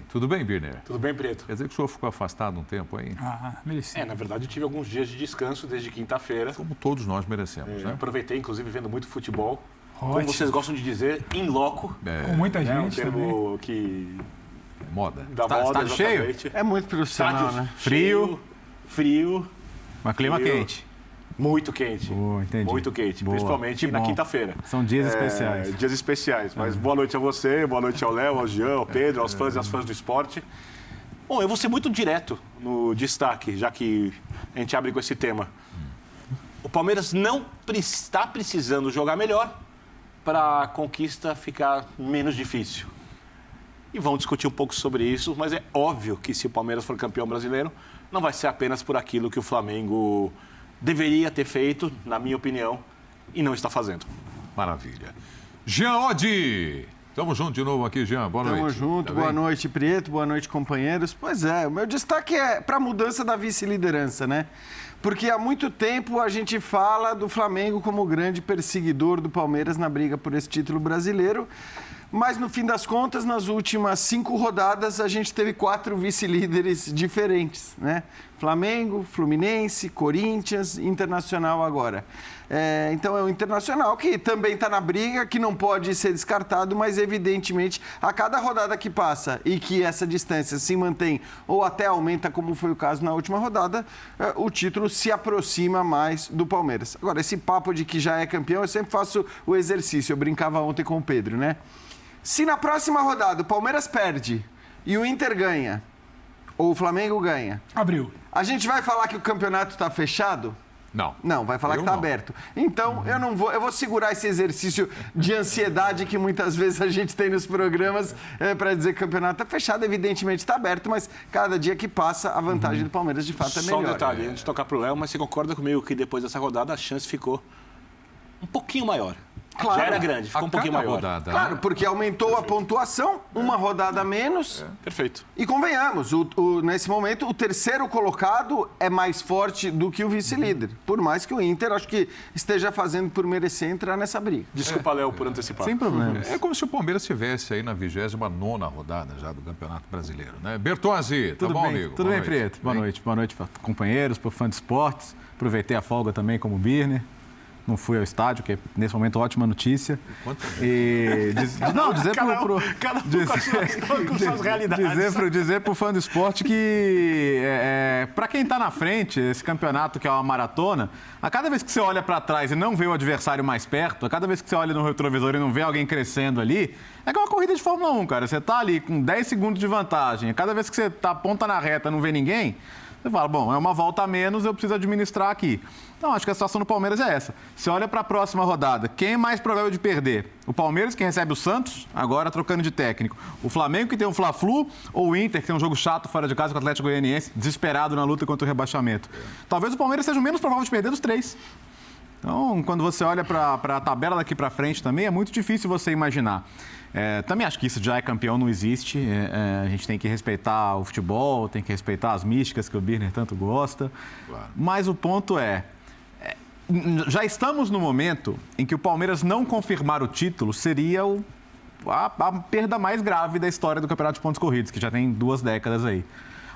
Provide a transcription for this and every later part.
Tudo bem, Birner? Tudo bem, Preto? Quer dizer que o senhor ficou afastado um tempo aí? Mereci. Na verdade, eu tive alguns dias de descanso desde quinta-feira. Como todos nós merecemos, né? Aproveitei, inclusive, vendo muito futebol. Ótimo. Como vocês gostam de dizer, in loco. Com muita gente um termo também. Que... Moda. Da moda, estádio cheio? exatamente. É muito profissional, Estádio né? Frio. Mas clima Frio. quente. Muito quente. Entendi. Muito quente. Boa. Principalmente Que na bom. quinta-feira. São dias especiais. Dias especiais. Mas boa noite a você, boa noite ao Léo, ao Jean, ao Pedro, aos fãs e às fãs do esporte. Bom, eu vou ser muito direto no destaque, já que a gente abre com esse tema. O Palmeiras não está precisando jogar melhor para a conquista ficar menos difícil. E vamos discutir um pouco sobre isso, mas é óbvio que se o Palmeiras for campeão brasileiro, não vai ser apenas por aquilo que o Flamengo deveria ter feito, na minha opinião, e não está fazendo. Maravilha. Jean Oddi! Tamo junto de novo aqui, Jean. Boa noite. Tamo junto. Boa noite, Preto. Boa noite, companheiros. Pois é, o meu destaque é para a mudança da vice-liderança, né? Porque há muito tempo a gente fala do Flamengo como o grande perseguidor do Palmeiras na briga por esse título brasileiro. Mas, no fim das contas, nas últimas 5 rodadas, a gente teve 4 vice-líderes diferentes, né? Flamengo, Fluminense, Corinthians, Internacional agora. Então, é o Internacional que também está na briga, que não pode ser descartado, mas, evidentemente, a cada rodada que passa e que essa distância se mantém ou até aumenta, como foi o caso na última rodada, o título se aproxima mais do Palmeiras. Agora, esse papo de que já é campeão, eu sempre faço o exercício, eu brincava ontem com o Pedro, né? Se na próxima rodada o Palmeiras perde e o Inter ganha, ou o Flamengo ganha... Abriu. A gente vai falar que o campeonato está fechado? Não. Não, vai falar que está aberto. Então, eu vou segurar esse exercício de ansiedade que muitas vezes a gente tem nos programas para dizer que o campeonato está fechado. Evidentemente está aberto, mas cada dia que passa, a vantagem do Palmeiras de fato é melhor. Só um detalhe, antes de tocar pro Léo, mas você concorda comigo que depois dessa rodada a chance ficou um pouquinho maior? Claro. Já era grande, ficou um pouquinho maior. Rodada, Claro, né? porque aumentou a pontuação, uma rodada a menos. Perfeito. E convenhamos, nesse momento, o terceiro colocado é mais forte do que o vice-líder. Por mais que o Inter, acho que esteja fazendo por merecer entrar nessa briga. Desculpa, Léo, por antecipar. Sem problema. É como se o Palmeiras estivesse aí na 29ª rodada já do Campeonato Brasileiro, né? Bertozzi, tá Tudo bom, bem, amigo? tudo Boa bem, noite. Preto? Boa noite. Boa noite para companheiros, para fã de esportes. Aproveitei a folga também como Birner. Não fui ao estádio, que é, nesse momento, ótima notícia. E dizer pro fã do esporte que, para quem está na frente, esse campeonato que é uma maratona, a cada vez que você olha para trás e não vê o adversário mais perto, a cada vez que você olha no retrovisor e não vê alguém crescendo ali, é que é uma corrida de Fórmula 1, cara. Você tá ali com 10 segundos de vantagem, a cada vez que você aponta na reta e não vê ninguém, você fala, bom, é uma volta a menos, eu preciso administrar aqui. Então, acho que a situação do Palmeiras é essa. Você olha para a próxima rodada, quem é mais provável de perder? O Palmeiras, que recebe o Santos, agora trocando de técnico. O Flamengo, que tem um Fla-Flu, ou o Inter, que tem um jogo chato fora de casa com o Atlético Goianiense, desesperado na luta contra o rebaixamento. Talvez o Palmeiras seja o menos provável de perder dos 3. Então, quando você olha para a tabela daqui para frente também, é muito difícil você imaginar. Também acho que isso já é campeão, não existe. A gente tem que respeitar o futebol, tem que respeitar as místicas que o Birner tanto gosta. Claro. Mas o ponto já estamos no momento em que o Palmeiras não confirmar o título seria a perda mais grave da história do Campeonato de Pontos Corridos, que já tem 2 décadas aí.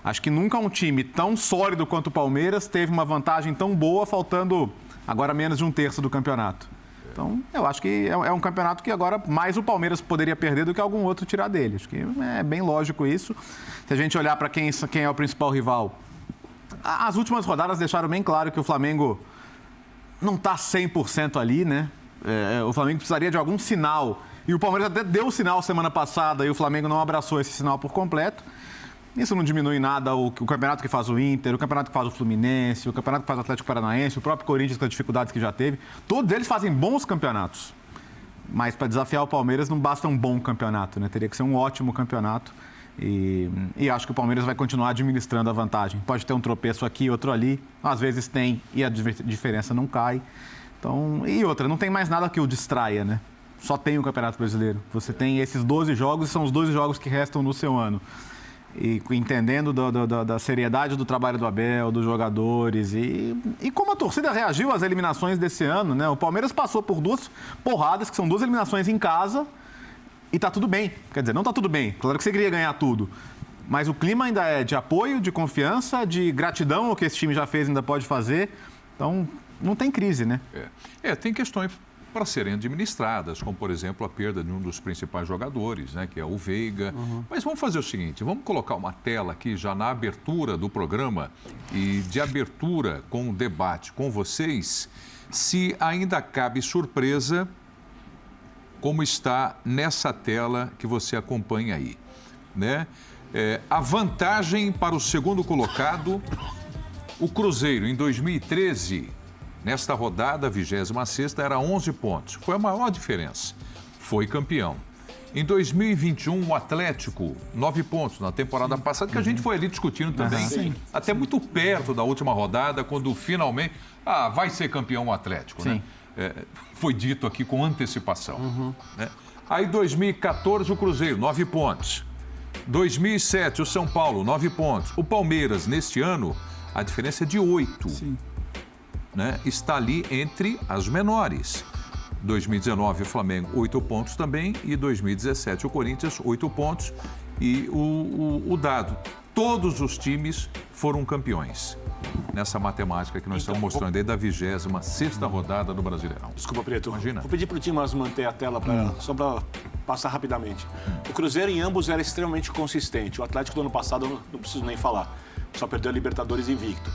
Acho que nunca um time tão sólido quanto o Palmeiras teve uma vantagem tão boa, faltando agora menos de 1/3 do campeonato. Então, eu acho que é um campeonato que agora mais o Palmeiras poderia perder do que algum outro tirar dele. Acho que é bem lógico isso. Se a gente olhar para quem é o principal rival, as últimas rodadas deixaram bem claro que o Flamengo não está 100% ali, né? O Flamengo precisaria de algum sinal. E o Palmeiras até deu o sinal semana passada e o Flamengo não abraçou esse sinal por completo. Isso não diminui nada o campeonato que faz o Inter, o campeonato que faz o Fluminense, o campeonato que faz o Atlético Paranaense, o próprio Corinthians com as dificuldades que já teve. Todos eles fazem bons campeonatos. Mas para desafiar o Palmeiras não basta um bom campeonato, né? Teria que ser um ótimo campeonato. E acho que o Palmeiras vai continuar administrando a vantagem. Pode ter um tropeço aqui, outro ali. Às vezes tem e a diferença não cai. Então, e outra, não tem mais nada que o distraia, né? Só tem o Campeonato Brasileiro. Você tem esses 12 jogos e são os 12 jogos que restam no seu ano. E entendendo da seriedade do trabalho do Abel, dos jogadores e como a torcida reagiu às eliminações desse ano, né? O Palmeiras passou por 2 porradas, que são 2 eliminações em casa, e tá tudo bem. Quer dizer, não tá tudo bem. Claro que você queria ganhar tudo. Mas o clima ainda é de apoio, de confiança, de gratidão ao que esse time já fez e ainda pode fazer. Então, não tem crise, né? Tem questões para serem administradas, como, por exemplo, a perda de um dos principais jogadores, né, que é o Veiga. Mas vamos fazer o seguinte, vamos colocar uma tela aqui já na abertura do programa e de abertura com o debate com vocês, se ainda cabe surpresa, como está nessa tela que você acompanha aí, né? A vantagem para o segundo colocado, o Cruzeiro, em 2013... Nesta rodada, a 26ª, era 11 pontos. Foi a maior diferença. Foi campeão. Em 2021, o Atlético, 9 pontos na temporada passada, que a gente foi ali discutindo também. Até muito perto da última rodada, quando finalmente... vai ser campeão o Atlético, né? Foi dito aqui com antecipação. Né? Aí, 2014, o Cruzeiro, 9 pontos. 2007, o São Paulo, 9 pontos. O Palmeiras, neste ano, a diferença é de 8. Né, está ali entre as menores. 2019 o Flamengo 8 pontos também e 2017 o Corinthians 8 pontos e o dado, todos os times foram campeões nessa matemática que nós estamos mostrando aí da 26ª rodada do Brasileirão. Desculpa, Preto. Imagina. Vou pedir para o Timas manter a tela só para passar rapidamente. O Cruzeiro em ambos era extremamente consistente. O Atlético do ano passado eu não preciso nem falar. Só perdeu a Libertadores invicto.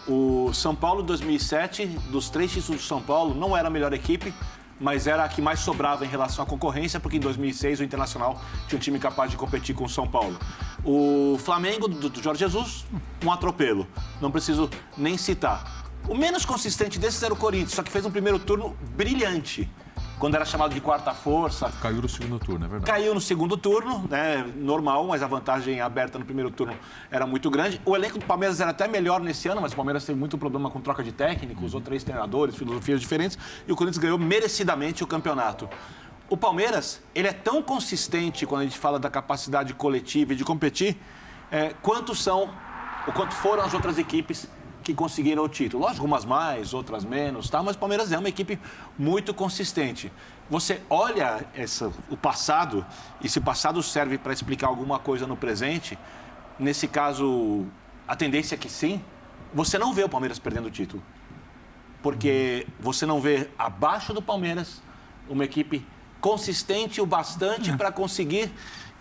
O São Paulo, 2007, dos 3 títulos do São Paulo, não era a melhor equipe, mas era a que mais sobrava em relação à concorrência, porque em 2006 o Internacional tinha um time capaz de competir com o São Paulo. O Flamengo, do Jorge Jesus, um atropelo. Não preciso nem citar. O menos consistente desses era o Corinthians, só que fez um primeiro turno brilhante. Quando era chamado de quarta força. Caiu no segundo turno, é verdade. Caiu no segundo turno, né? Normal, mas a vantagem aberta no primeiro turno era muito grande. O elenco do Palmeiras era até melhor nesse ano, mas o Palmeiras teve muito problema com troca de técnico, usou 3 treinadores, filosofias diferentes, e o Corinthians ganhou merecidamente o campeonato. O Palmeiras, ele é tão consistente quando a gente fala da capacidade coletiva e de competir, quanto foram as outras equipes que conseguiram o título. Lógico, umas mais, outras menos, tá? Mas o Palmeiras é uma equipe muito consistente. Você olha o passado, e se o passado serve para explicar alguma coisa no presente, nesse caso, a tendência é que sim, você não vê o Palmeiras perdendo o título. Porque você não vê abaixo do Palmeiras uma equipe consistente o bastante para conseguir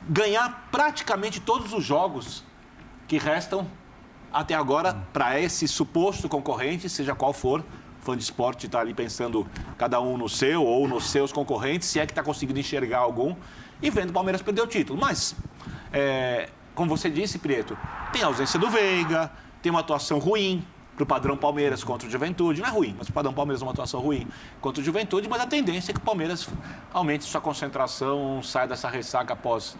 ganhar praticamente todos os jogos que restam até agora, para esse suposto concorrente, seja qual for, fã de esporte está ali pensando cada um no seu ou nos seus concorrentes, se é que está conseguindo enxergar algum, e vendo o Palmeiras perder o título. Mas, como você disse, Prieto, tem a ausência do Veiga, tem uma atuação ruim para o padrão Palmeiras contra o Juventude. Não é ruim, mas o padrão Palmeiras é uma atuação ruim contra o Juventude, mas a tendência é que o Palmeiras aumente sua concentração, saia dessa ressaca após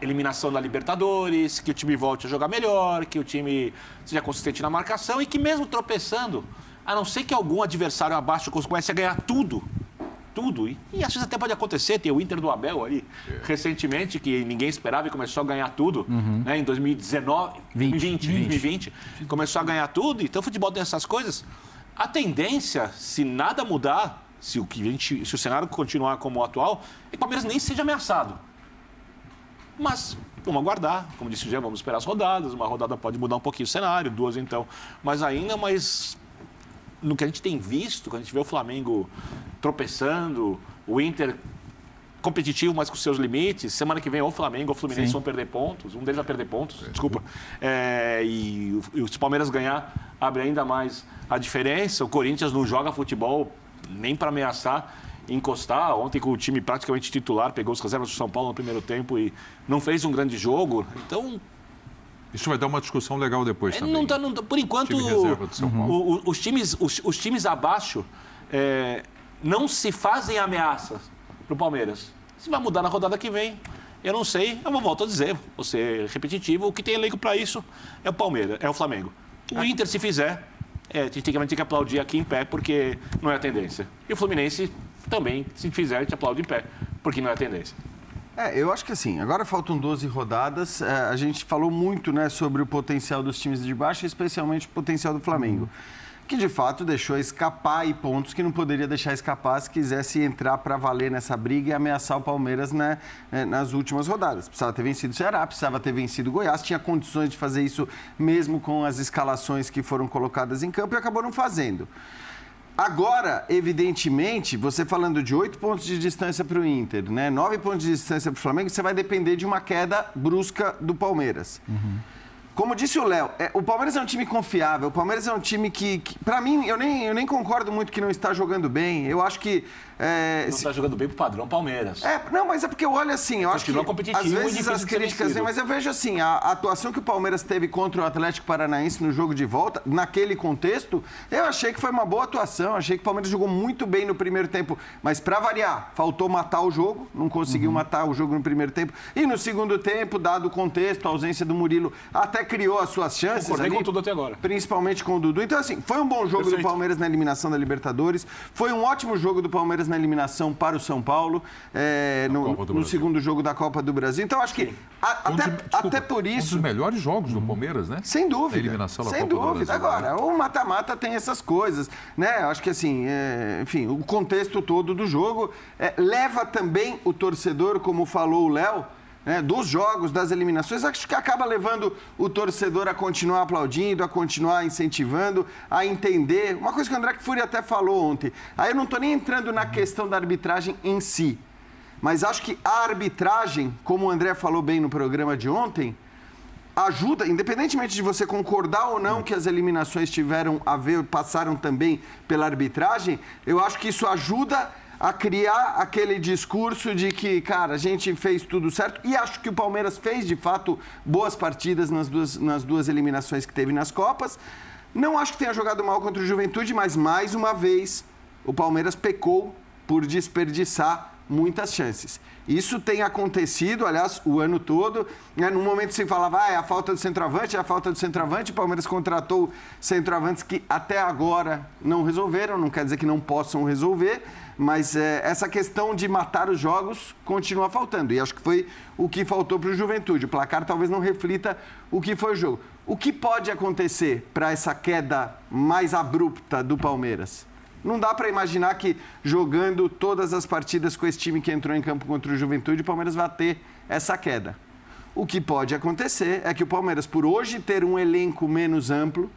eliminação da Libertadores, que o time volte a jogar melhor, que o time seja consistente na marcação e que mesmo tropeçando, a não ser que algum adversário abaixo comece a ganhar tudo, e às vezes até pode acontecer, tem o Inter do Abel ali, recentemente, que ninguém esperava e começou a ganhar tudo, né, em 2020, começou a ganhar tudo, então o futebol tem essas coisas. A tendência, se nada mudar, se o cenário continuar como o atual, é que o Palmeiras nem seja ameaçado. Mas vamos aguardar, como disse o Jean, vamos esperar as rodadas, uma rodada pode mudar um pouquinho o cenário, 2 então, mas ainda, no que a gente tem visto, quando a gente vê o Flamengo tropeçando, o Inter competitivo, mas com seus limites, semana que vem ou o Flamengo ou o Fluminense vão perder pontos, um deles vai perder pontos, desculpa, e se o Palmeiras ganhar, abre ainda mais a diferença. O Corinthians não joga futebol nem para ameaçar encostar. Ontem, com o time praticamente titular, pegou os reservas do São Paulo no primeiro tempo e não fez um grande jogo. Então, isso vai dar uma discussão legal depois também. Por enquanto, os times abaixo não se fazem ameaças para o Palmeiras. Se vai mudar na rodada que vem, eu não sei. Eu volto a dizer, vou ser repetitivo, o que tem elenco para isso é o Palmeiras, é o Flamengo. O Inter, se fizer, a gente tem que aplaudir aqui em pé, porque não é a tendência. E o Fluminense também, se fizer, a gente aplaude em pé, porque não é a tendência. Eu acho que assim, agora faltam 12 rodadas, a gente falou muito, né, sobre o potencial dos times de baixo, especialmente o potencial do Flamengo. que de fato deixou escapar aí pontos que não poderia deixar escapar se quisesse entrar para valer nessa briga e ameaçar o Palmeiras, né, nas últimas rodadas. Precisava ter vencido o Ceará, precisava ter vencido o Goiás, tinha condições de fazer isso mesmo com as escalações que foram colocadas em campo e acabou não fazendo. Agora, evidentemente, você falando de 8 pontos de distância para o Inter, né, 9 pontos de distância para o Flamengo, você vai depender de uma queda brusca do Palmeiras. Como disse o Léo, o Palmeiras é um time confiável, o Palmeiras é um time que para mim, eu nem concordo muito que não está jogando bem. Eu acho que... não está jogando bem pro padrão Palmeiras. Não, mas é porque eu olho assim, eu acho que às vezes as críticas vêm, mas eu vejo assim, a atuação que o Palmeiras teve contra o Atlético Paranaense no jogo de volta, naquele contexto, eu achei que foi uma boa atuação, achei que o Palmeiras jogou muito bem no primeiro tempo, mas para variar, faltou matar o jogo, não conseguiu matar o jogo no primeiro tempo, e no segundo tempo, dado o contexto, a ausência do Murilo, até criou as suas chances. Concordei ali, com tudo até agora. Principalmente com o Dudu. Então, assim, foi um bom jogo do Palmeiras na eliminação da Libertadores, foi um ótimo jogo do Palmeiras na eliminação para o São Paulo, no segundo jogo da Copa do Brasil. Então, acho que até por isso... Um dos melhores jogos do Palmeiras, né? Sem dúvida. A eliminação da sem Copa do dúvida. Brasil. Agora, o mata-mata tem essas coisas, né? Acho que, assim, enfim, o contexto todo do jogo leva também o torcedor, como falou o Léo, dos jogos, das eliminações, acho que acaba levando o torcedor a continuar aplaudindo, a continuar incentivando, a entender. Uma coisa que o André Kfouri até falou ontem. Aí eu não estou nem entrando na questão da arbitragem em si, mas acho que a arbitragem, como o André falou bem no programa de ontem, ajuda, independentemente de você concordar ou não que as eliminações tiveram a ver, passaram também pela arbitragem, eu acho que isso ajuda a criar aquele discurso de que, cara, a gente fez tudo certo. E acho que o Palmeiras fez, de fato, boas partidas nas duas eliminações que teve nas Copas. Não acho que tenha jogado mal contra o Juventude, mas, mais uma vez, o Palmeiras pecou por desperdiçar muitas chances. Isso tem acontecido, aliás, o ano todo. No momento se falava, é a falta do centroavante, o Palmeiras contratou centroavantes que até agora não resolveram, não quer dizer que não possam resolver, mas essa questão de matar os jogos continua faltando. E acho que foi o que faltou para o Juventude. O placar talvez não reflita o que foi o jogo. O que pode acontecer para essa queda mais abrupta do Palmeiras? Não dá para imaginar que jogando todas as partidas com esse time que entrou em campo contra o Juventude, o Palmeiras vai ter essa queda. O que pode acontecer é que o Palmeiras, por hoje ter um elenco menos amplo,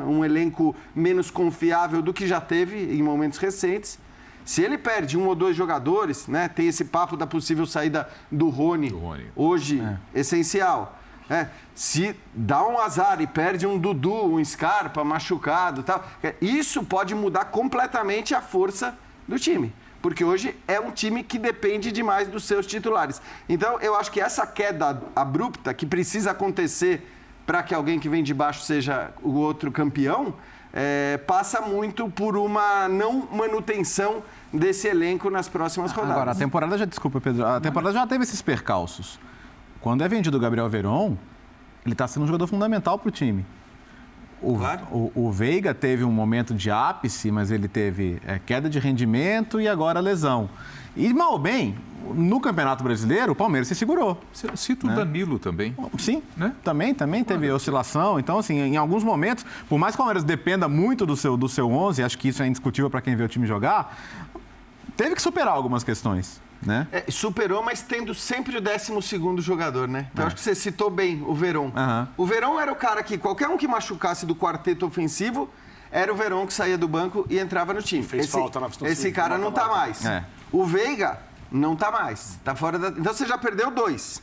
um elenco menos confiável do que já teve em momentos recentes, se ele perde 1 ou 2 jogadores, tem esse papo da possível saída do Rony. Hoje, essencial. Se dá um azar e perde um Dudu, um Scarpa machucado, tal, isso pode mudar completamente a força do time. Porque hoje é um time que depende demais dos seus titulares. Então, eu acho que essa queda abrupta, que precisa acontecer para que alguém que vem de baixo seja o outro campeão, passa muito por uma não manutenção desse elenco nas próximas rodadas. Agora, a temporada já teve esses percalços. Quando é vendido o Gabriel Veron, ele está sendo um jogador fundamental para o time. O Veiga teve um momento de ápice, mas ele teve queda de rendimento e agora lesão. E, mal ou bem, no Campeonato Brasileiro, o Palmeiras se segurou. Cito o Danilo também. Sim, né? também teve oscilação. Então, assim, em alguns momentos, por mais que o Palmeiras dependa muito do seu 11, acho que isso é indiscutível para quem vê o time jogar, teve que superar algumas questões. Né? Superou, mas tendo sempre o 12º jogador, né? Então, acho que você citou bem o Veron. O Veron era o cara que, qualquer um que machucasse do quarteto ofensivo, era o Veron que saía do banco e entrava no time. Esse cara não tá mais. O Veiga não tá mais. Tá fora da... Então, você já perdeu 2.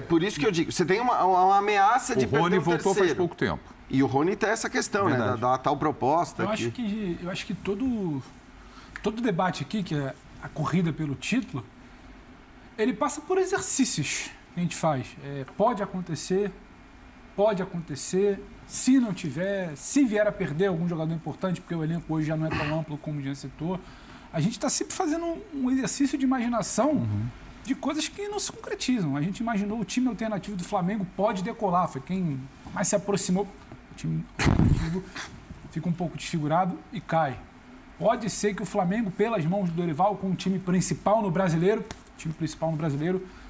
Por isso que eu digo, você tem uma ameaça de perder o terceiro. O Rony voltou faz pouco tempo. E o Rony tem essa questão, né? Da tal proposta. Eu acho que todo debate aqui, que é a corrida pelo título, ele passa por exercícios que a gente faz. Pode acontecer, se não tiver, se vier a perder algum jogador importante, porque o elenco hoje já não é tão amplo como o Jean citou, a gente está sempre fazendo um exercício de imaginação de coisas que não se concretizam. A gente imaginou o time alternativo do Flamengo pode decolar, foi quem mais se aproximou. O time alternativo fica um pouco desfigurado e cai. Pode ser que o Flamengo, pelas mãos do Dorival, com o time principal no Brasileiro,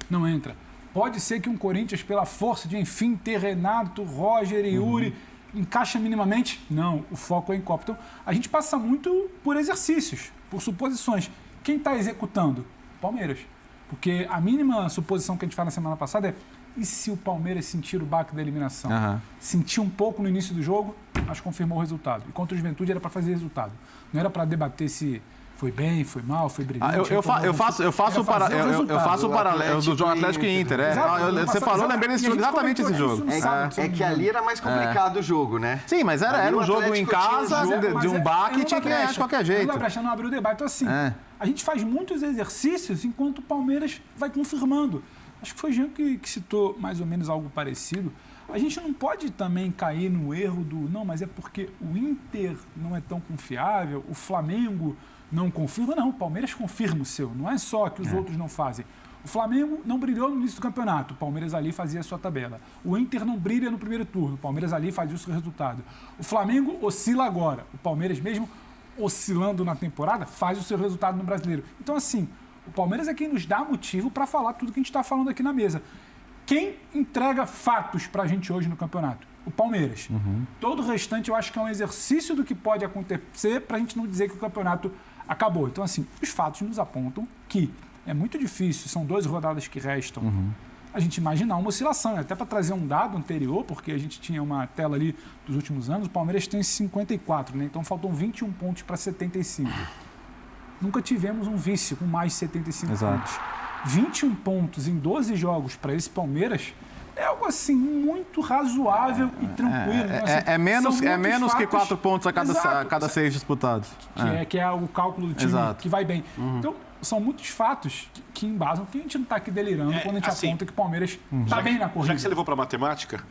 não entra. Pode ser que um Corinthians, pela força de, enfim, ter Renato, Roger e Yuri, encaixa minimamente? Não, o foco é em Copa. Então, a gente passa muito por exercícios, por suposições. Quem está executando? Palmeiras. Porque a mínima suposição que a gente fala na semana passada é: e se o Palmeiras sentir o baque da eliminação? Sentiu um pouco no início do jogo, mas confirmou o resultado. E contra o Juventude era para fazer resultado. Não era para debater se foi bem, foi mal, foi brilhante. Eu faço o paralelo do Atlético e Inter. Você falou, lembrei desse jogo, exatamente esse jogo. É que ali era mais complicado o jogo, né? Sim, mas era um jogo em casa, de um baque, e tinha que ganhar de qualquer jeito. Não abriu o debate. Então, assim, a gente faz muitos exercícios enquanto o Palmeiras vai confirmando. Acho que foi o Jean que citou mais ou menos algo parecido. A gente não pode também cair no erro do não, mas é porque o Inter não é tão confiável, o Flamengo não confirma. Não, o Palmeiras confirma o seu. Não é só que os outros não fazem. O Flamengo não brilhou no início do campeonato. O Palmeiras ali fazia a sua tabela. O Inter não brilha no primeiro turno. O Palmeiras ali fazia o seu resultado. O Flamengo oscila agora. O Palmeiras, mesmo oscilando na temporada, faz o seu resultado no Brasileiro. Então, assim, o Palmeiras é quem nos dá motivo para falar tudo que a gente está falando aqui na mesa. Quem entrega fatos para a gente hoje no campeonato? O Palmeiras. Todo o restante eu acho que é um exercício do que pode acontecer para a gente não dizer que o campeonato acabou. Então, assim, os fatos nos apontam que é muito difícil, são 12 rodadas que restam, a gente imaginar uma oscilação. Até para trazer um dado anterior, porque a gente tinha uma tela ali dos últimos anos, o Palmeiras tem 54, né? Então faltam 21 pontos para 75. Nunca tivemos um vice com mais de 75 pontos. 21 pontos em 12 jogos para esse Palmeiras é algo assim muito razoável e tranquilo. Então, assim, é menos fatos, que 4 pontos a cada 6 disputados. Que é o cálculo do time que vai bem. Então, são muitos fatos que embasam que a gente não está aqui delirando quando a gente aponta que o Palmeiras está bem na corrida. Já que você levou para matemática...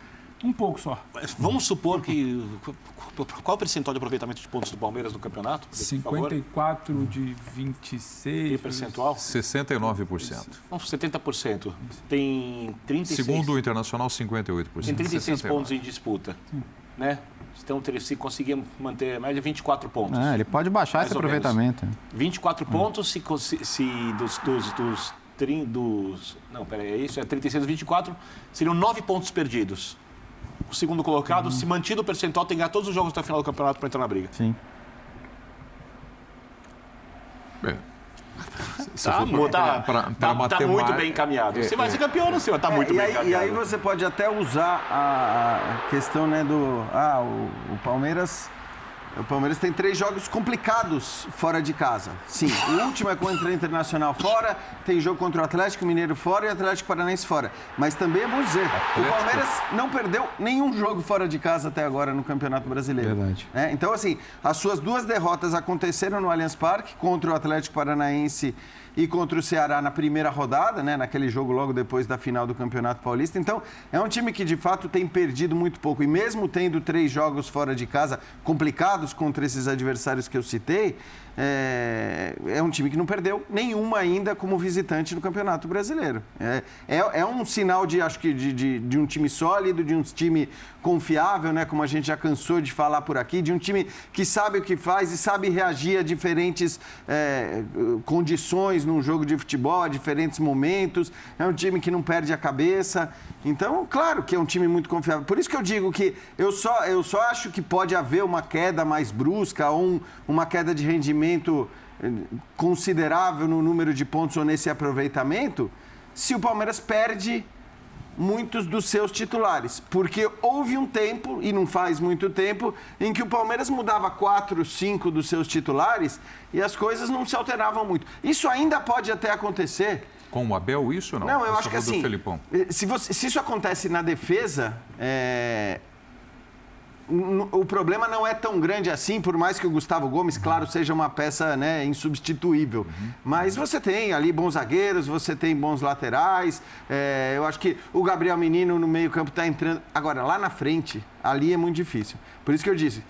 Um pouco só. Vamos supor que... Qual é o percentual de aproveitamento de pontos do Palmeiras no campeonato? 54 de 26. E percentual? 69%. Não, 70%. Tem 36... Segundo o Internacional, 58%. Tem 36 pontos em disputa. Né? Então, se conseguir manter a média, 24 pontos. Ele pode baixar esse aproveitamento. 24 pontos se não, peraí, isso é 36 a 24, seriam 9 pontos perdidos. O segundo colocado, se mantido o percentual, tem que ganhar todos os jogos até o final do campeonato para entrar na briga. Sim. Tá muito bem encaminhado. Você vai ser campeão, não sei, tá muito bem encaminhado. E aí você pode até usar a questão, né, o Palmeiras tem 3 jogos complicados fora de casa. Sim, o último é contra o Internacional fora, tem jogo contra o Atlético Mineiro fora e o Atlético Paranaense fora. Mas também é bom dizer, o Palmeiras não perdeu nenhum jogo fora de casa até agora no Campeonato Brasileiro. Verdade. Então, assim, as suas 2 derrotas aconteceram no Allianz Parque, contra o Atlético Paranaense e contra o Ceará na primeira rodada, né, naquele jogo logo depois da final do Campeonato Paulista. Então, é um time que, de fato, tem perdido muito pouco. E mesmo tendo 3 jogos fora de casa complicados contra esses adversários que eu citei, é um time que não perdeu nenhuma ainda como visitante no Campeonato Brasileiro. É um sinal acho que de um time sólido, de um time confiável, né, como a gente já cansou de falar por aqui, de um time que sabe o que faz e sabe reagir a diferentes condições num jogo de futebol, a diferentes momentos. É um time que não perde a cabeça. Então, claro que é um time muito confiável. Por isso que eu digo que eu só acho que pode haver uma queda mais brusca ou uma queda de rendimento considerável no número de pontos ou nesse aproveitamento, se o Palmeiras perde muitos dos seus titulares. Porque houve um tempo, e não faz muito tempo, em que o Palmeiras mudava 4, 5 dos seus titulares e as coisas não se alteravam muito. Isso ainda pode até acontecer. Com o Abel, isso ou não? Não, eu acho que assim, se isso acontece na defesa, o problema não é tão grande assim, por mais que o Gustavo Gomes, claro, seja uma peça, né, insubstituível. Mas você tem ali bons zagueiros, você tem bons laterais. Eu acho que o Gabriel Menino no meio-campo está entrando. Agora, lá na frente, ali é muito difícil. Por isso que eu disse,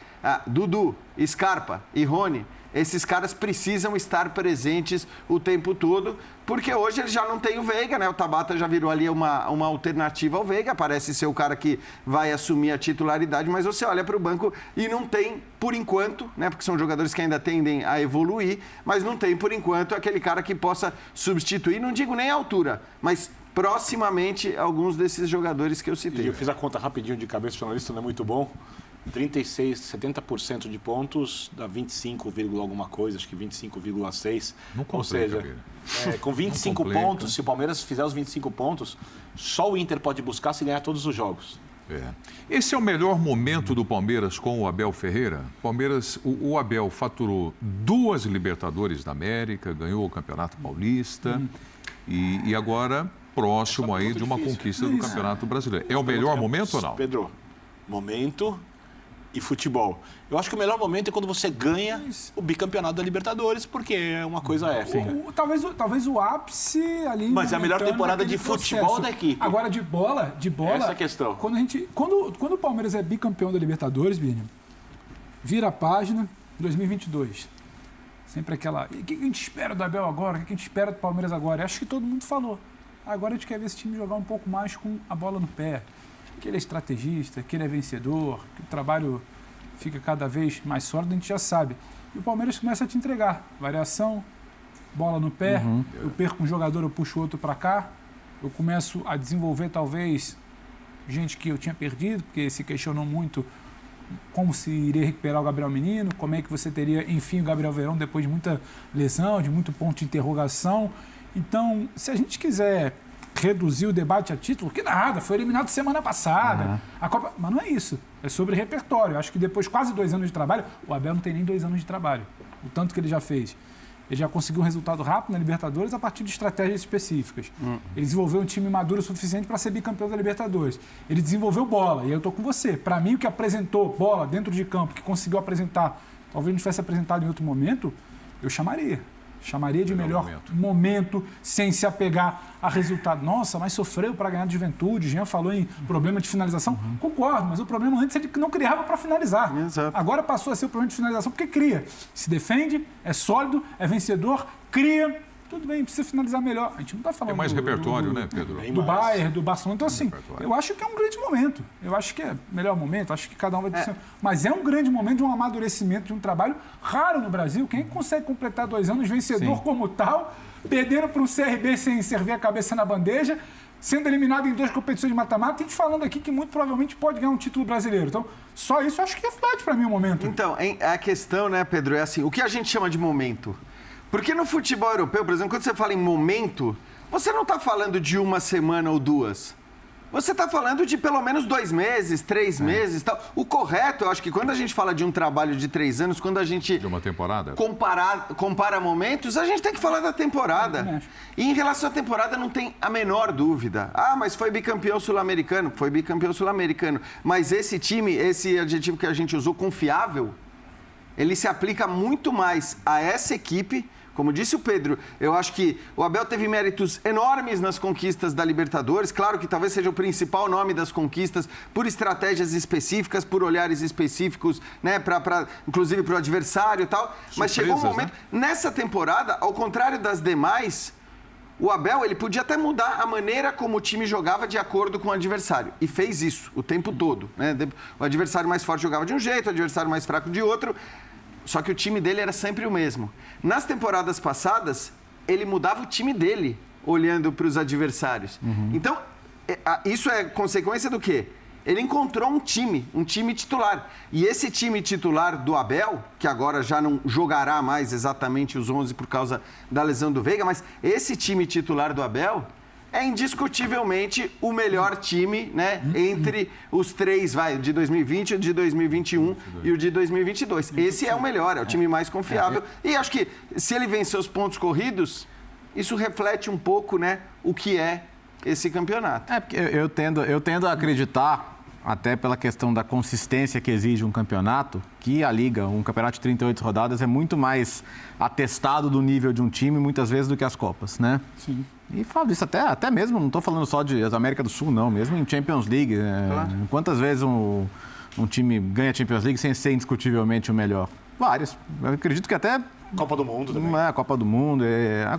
Dudu, Scarpa e Rony, esses caras precisam estar presentes o tempo todo, porque hoje ele já não tem o Veiga, né? O Tabata já virou ali uma alternativa ao Veiga, parece ser o cara que vai assumir a titularidade, mas você olha para o banco e não tem, por enquanto, né? Porque são jogadores que ainda tendem a evoluir, mas não tem, por enquanto, aquele cara que possa substituir, não digo nem a altura, mas proximamente alguns desses jogadores que eu citei. Eu fiz a conta rapidinho de cabeça, o jornalista não é muito bom. 36, 70% de pontos dá 25, alguma coisa, acho que 25,6. Não Ou seja, com 25 pontos, se o Palmeiras fizer os 25 pontos, só o Inter pode buscar se ganhar todos os jogos. Esse é o melhor momento do Palmeiras com o Abel Ferreira? O Abel faturou 2 Libertadores da América, ganhou o Campeonato Paulista e agora próximo aí de uma conquista do Campeonato Brasileiro. É o melhor momento ou não? Pedro, momento e futebol. Eu acho que o melhor momento é quando você ganha o bicampeonato da Libertadores, porque é uma coisa épica. Talvez o ápice ali... Mas é a melhor temporada de futebol da equipe. Agora, de bola... Essa é a questão. Quando o Palmeiras é bicampeão da Libertadores, Bini, vira a página, 2022. Sempre aquela... O que a gente espera do Abel agora? O que a gente espera do Palmeiras agora? Eu acho que todo mundo falou. Agora a gente quer ver esse time jogar um pouco mais com a bola no pé. Que ele é estrategista, que ele é vencedor, que o trabalho fica cada vez mais sólido, a gente já sabe. E o Palmeiras começa a te entregar. Variação, bola no pé, eu perco um jogador, eu puxo outro para cá. Eu começo a desenvolver, talvez, gente que eu tinha perdido, porque se questionou muito como se iria recuperar o Gabriel Menino, como é que você teria, enfim, o Gabriel Verón depois de muita lesão, de muito ponto de interrogação. Então, se a gente quiser reduzir o debate a título, que nada, foi eliminado semana passada. A Copa... Mas não é isso, é sobre repertório. Eu acho que depois de quase 2 anos de trabalho, o Abel não tem nem 2 anos de trabalho, o tanto que ele já fez. Ele já conseguiu um resultado rápido na Libertadores a partir de estratégias específicas. Ele desenvolveu um time maduro o suficiente para ser bicampeão da Libertadores. Ele desenvolveu bola, e aí eu estou com você. Para mim, o que apresentou bola dentro de campo, que conseguiu apresentar, talvez não tivesse apresentado em outro momento, eu chamaria de melhor momento, sem se apegar a resultado. Nossa, mas sofreu para ganhar de Juventude. Jean falou em problema de finalização. Concordo, mas o problema antes é de que não criava para finalizar. Exato. Agora passou a ser o problema de finalização porque cria. Se defende, é sólido, é vencedor, cria. Tudo bem, precisa finalizar melhor. A gente não está falando... É mais repertório, né, Pedro? Do Bayern, do Barcelona. Então, assim, eu acho que é um grande momento. Eu acho que é o melhor momento, acho que cada um vai dizer. Mas é um grande momento de um amadurecimento, de um trabalho raro no Brasil. Quem consegue completar 2 anos vencedor como tal, perdendo para um CRB sem servir a cabeça na bandeja, sendo eliminado em 2 competições de mata-mata, e a gente falando aqui que muito provavelmente pode ganhar um título brasileiro. Então, só isso eu acho que reflete para mim o momento. Então, a questão, né, Pedro, é assim, o que a gente chama de momento? Porque no futebol europeu, por exemplo, quando você fala em momento, você não está falando de 1 semana ou 2. Você está falando de pelo menos 2 meses, 3 meses e tal. O correto, eu acho que quando a gente fala de um trabalho de 3 anos, quando a gente... De uma temporada? Compara momentos, a gente tem que falar da temporada. E em relação à temporada, não tem a menor dúvida. Ah, mas foi bicampeão sul-americano. Foi bicampeão sul-americano. Mas esse time, esse adjetivo que a gente usou, confiável, ele se aplica muito mais a essa equipe. Como disse o Pedro, eu acho que o Abel teve méritos enormes nas conquistas da Libertadores. Claro que talvez seja o principal nome das conquistas por estratégias específicas, por olhares específicos, né, inclusive para o adversário e tal. Mas chegou um momento, nessa temporada, ao contrário das demais, o Abel ele podia até mudar a maneira como o time jogava de acordo com o adversário. E fez isso o tempo todo, né? O adversário mais forte jogava de um jeito, o adversário mais fraco de outro. Só que o time dele era sempre o mesmo. Nas temporadas passadas, ele mudava o time dele, olhando para os adversários. Então, isso é consequência do quê? Ele encontrou um time titular. E esse time titular do Abel, que agora já não jogará mais exatamente os 11 por causa da lesão do Veiga, mas esse time titular do Abel é indiscutivelmente o melhor time, né, entre os 3, de 2020, o de 2021 e o de 2022. Esse é o melhor, é o time mais confiável. E acho que se ele vencer os pontos corridos, isso reflete um pouco, né, o que é esse campeonato. Porque eu tendo a acreditar, até pela questão da consistência que exige um campeonato, que a Liga, um campeonato de 38 rodadas, é muito mais atestado do nível de um time, muitas vezes, do que as Copas, né? Sim. E falo isso até mesmo, não estou falando só de América do Sul, não, mesmo em Champions League. Claro. Quantas vezes um time ganha Champions League sem ser indiscutivelmente o melhor? Várias. Eu acredito que até... Copa do Mundo também. Copa do Mundo,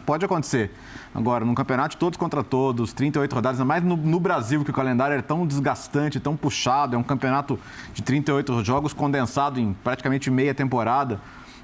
pode acontecer. Agora, num campeonato todos contra todos, 38 rodadas, ainda mais no Brasil, que o calendário é tão desgastante, tão puxado, é um campeonato de 38 jogos condensado em praticamente meia temporada.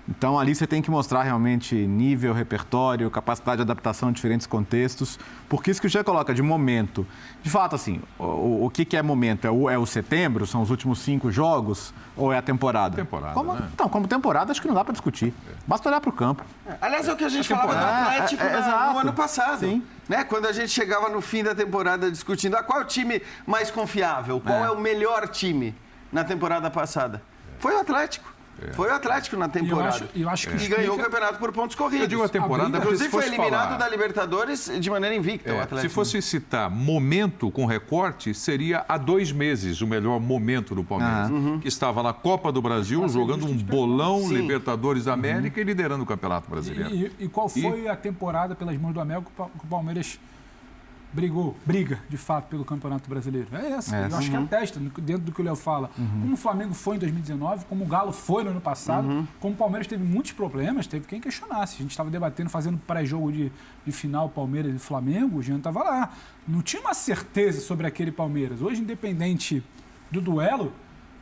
Então, ali você tem que mostrar realmente nível, repertório, capacidade de adaptação a diferentes contextos, porque isso que o Jean coloca de momento. De fato, assim, o que é momento? É o setembro? São os últimos 5 jogos? Ou é a temporada? Temporada, né? Então, como temporada, acho que não dá para discutir. Basta olhar para o campo. Aliás, é o que a gente falava do Atlético exato. no ano passado. Sim. Né? Quando a gente chegava no fim da temporada discutindo qual é o time mais confiável, qual é o melhor time na temporada passada. Foi o Atlético. Foi o Atlético na temporada. Eu acho que E ganhou o campeonato por pontos corridos. Eu digo a temporada, Inclusive foi se fosse eliminado falar- da Libertadores de maneira invicta, o Atlético. Se fosse citar momento com recorte, seria há 2 meses o melhor momento do Palmeiras. Que estava na Copa do Brasil, jogando um bolão, Sim. Libertadores da América e liderando o Campeonato Brasileiro. E qual foi a temporada pelas mãos do América que o Palmeiras briga, de fato, pelo Campeonato Brasileiro? É essa. Eu acho que atesta, dentro do que o Léo fala. Como o Flamengo foi em 2019, como o Galo foi no ano passado, como o Palmeiras teve muitos problemas, teve quem questionasse. A gente estava debatendo, fazendo pré-jogo de final Palmeiras e Flamengo, o Jean estava lá. Não tinha uma certeza sobre aquele Palmeiras. Hoje, independente do duelo,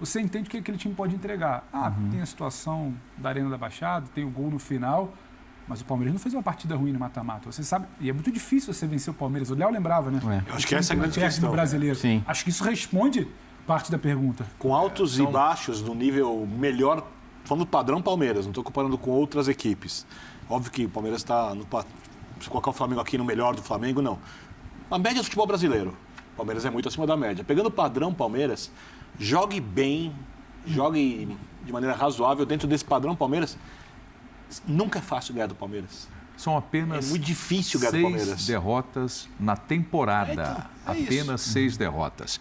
você entende o que aquele time pode entregar. Tem a situação da Arena da Baixada, tem o gol no final, mas o Palmeiras não fez uma partida ruim no mata-mata. Você sabe, e é muito difícil você vencer o Palmeiras. O Léo lembrava, né? Eu acho que essa é a grande Técnico questão. brasileiro. Sim. Acho que isso responde parte da pergunta. Com altos e baixos no nível melhor, falando do padrão Palmeiras, não estou comparando com outras equipes. Óbvio que o Palmeiras está, se colocar o Flamengo aqui no melhor do Flamengo, não. A média do futebol brasileiro, o Palmeiras é muito acima da média. Pegando o padrão Palmeiras, jogue bem, jogue de maneira razoável dentro desse padrão Palmeiras. Nunca é fácil ganhar do Palmeiras. São apenas É muito difícil ganhar do 6 Palmeiras. derrotas na temporada. É isso. Apenas 6 derrotas.